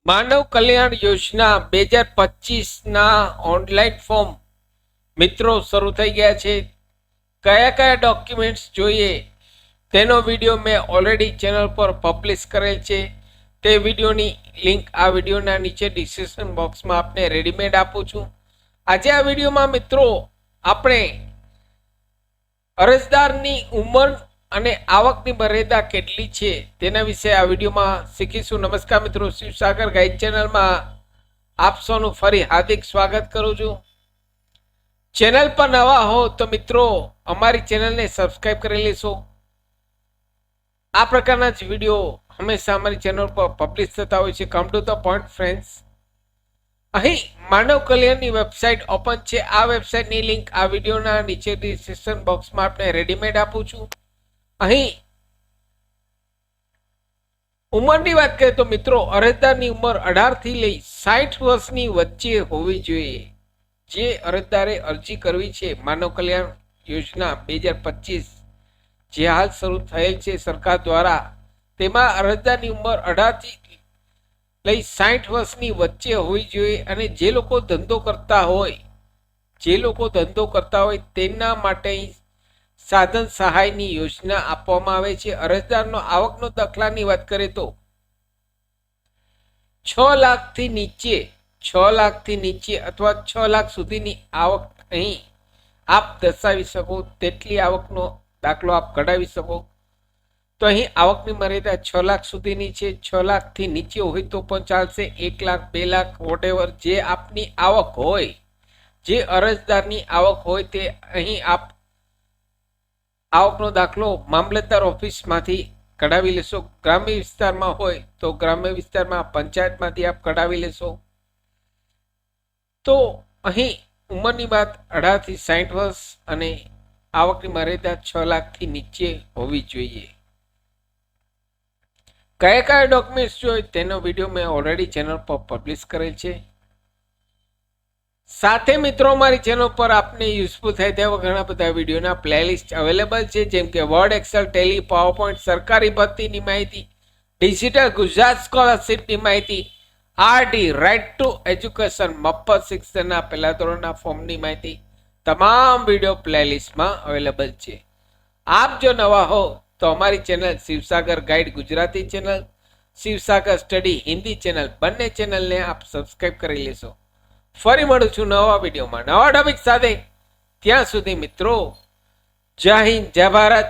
માનવ કલ્યાણ યોજના 2025ના online form મિત્રો શરૂ થઈ ગયા છે. કયા કયા ડોક્યુમેન્ટ્સ જોઈએ તેનો વિડીયો મેં ઓલરેડી ચેનલ પર પબ્લિશ કરેલ છે. તે વિડીયોની લિંક આ વિડીયોના નીચે ડિસ્ક્રિપ્શન બોક્સમાં આપને રેડીમેડ આપું છું. આજે આ વિડીયોમાં મિત્રો આપણે અરજદારની ઉંમર અને આવકની મર્યાદા કેટલી છે તેના વિશે આ વિડીયોમાં શીખીશું. નમસ્કાર મિત્રો, શિવસાગર ગાઈડ ચેનલમાં આપ સૌનું ફરી હાર્દિક સ્વાગત કરું છું. ચેનલ પર નવા હો તો મિત્રો અમારી ચેનલને સબસ્ક્રાઇબ કરી લેશો. આ પ્રકારના જ વિડીયો હંમેશા અમારી ચેનલ પર પબ્લિશ થતા હોય છે. Come to the point friends, અહીં માનવ કલ્યાણની વેબસાઇટ ઓપન છે. આ વેબસાઇટની લિંક આ વિડીયોના નીચે ડિસ્ક્રિપ્શન બોક્સમાં આપણે રેડીમેડ આપું છું. અહીં ઉંમરની વાત કરીએ તો મિત્રો અરજદારની ઉંમર 18 થી લઈ 60 વર્ષની વચ્ચે હોવી જોઈએ. જે અરજદારે અરજી કરવી છે માનવ કલ્યાણ યોજના 2025 જે હાલ શરૂ થયેલ છે સરકાર દ્વારા, તેમાં અરજદારની ઉંમર 18 થી લઈ 60 વર્ષની વચ્ચે હોવી જોઈએ. અને જે લોકો ધંધો કરતા હોય તેના માટે સાધન સહાયની યોજના આપવામાં આવે છે. અરજદારનો આવકનો દાખલાની વાત કરીએ તો 6 લાખથી નીચે અથવા 6 લાખ સુધીની આવક અહીં આપ દર્શાવી શકો તેટલી આવકનો દાખલો આપ કઢાવી શકો. તો અહીં આવકની મર્યાદા 6 લાખ સુધીની છે. 6 લાખથી નીચે હોય તો પણ ચાલશે. 1 લાખ 2 લાખ વોટેવર જે આપની આવક હોય, જે અરજદારની આવક હોય તે અહીં આપ આવકનો દાખલો મામલતદાર ઓફિસમાંથી કઢાવી લેશો. ગ્રામ્ય વિસ્તારમાં હોય તો ગ્રામ્ય વિસ્તારમાં પંચાયતમાંથી આપ કઢાવી લેશો. તો અહીં ઉંમરની વાત 18 થી 60 વર્ષ અને આવકની મર્યાદા 6 લાખથી નીચે હોવી જોઈએ. કયા કયા ડોક્યુમેન્ટ્સ જોઈએ તેનો વિડીયો મેં ઓલરેડી ચેનલ પર પબ્લિશ કરેલ છે. સાથે મિત્રો અમારી ચેનલ પર આપને યુઝફુલ થાય તેવા ઘણા બધા વિડીયોના પ્લેલિસ્ટ અવેલેબલ છે, જેમ કે વર્ડ, એક્સેલ, ટેલી, પાવરપોઈન્ટ, સરકારી ભરતીની માહિતી, ડિજિટલ ગુજરાત સ્કોલરશીપની માહિતી, આરડી રાઇટ ટુ એજ્યુકેશન મફત શિક્ષણના પહેલા ધોરણના ફોર્મની માહિતી તમામ વિડીયો પ્લેલિસ્ટમાં અવેલેબલ છે. આપ જો નવા હો તો અમારી channel Shivsagar guide Gujarati channel, Shivsagar study Hindi channel, બંને ચેનલને આપ સબસ્ક્રાઇબ કરી લેશો. ફરી મળું છું નવા વિડીયોમાં નવા ટોપિક સાથે. ત્યાં સુધી મિત્રો જય હિન્દ, જય ભારત.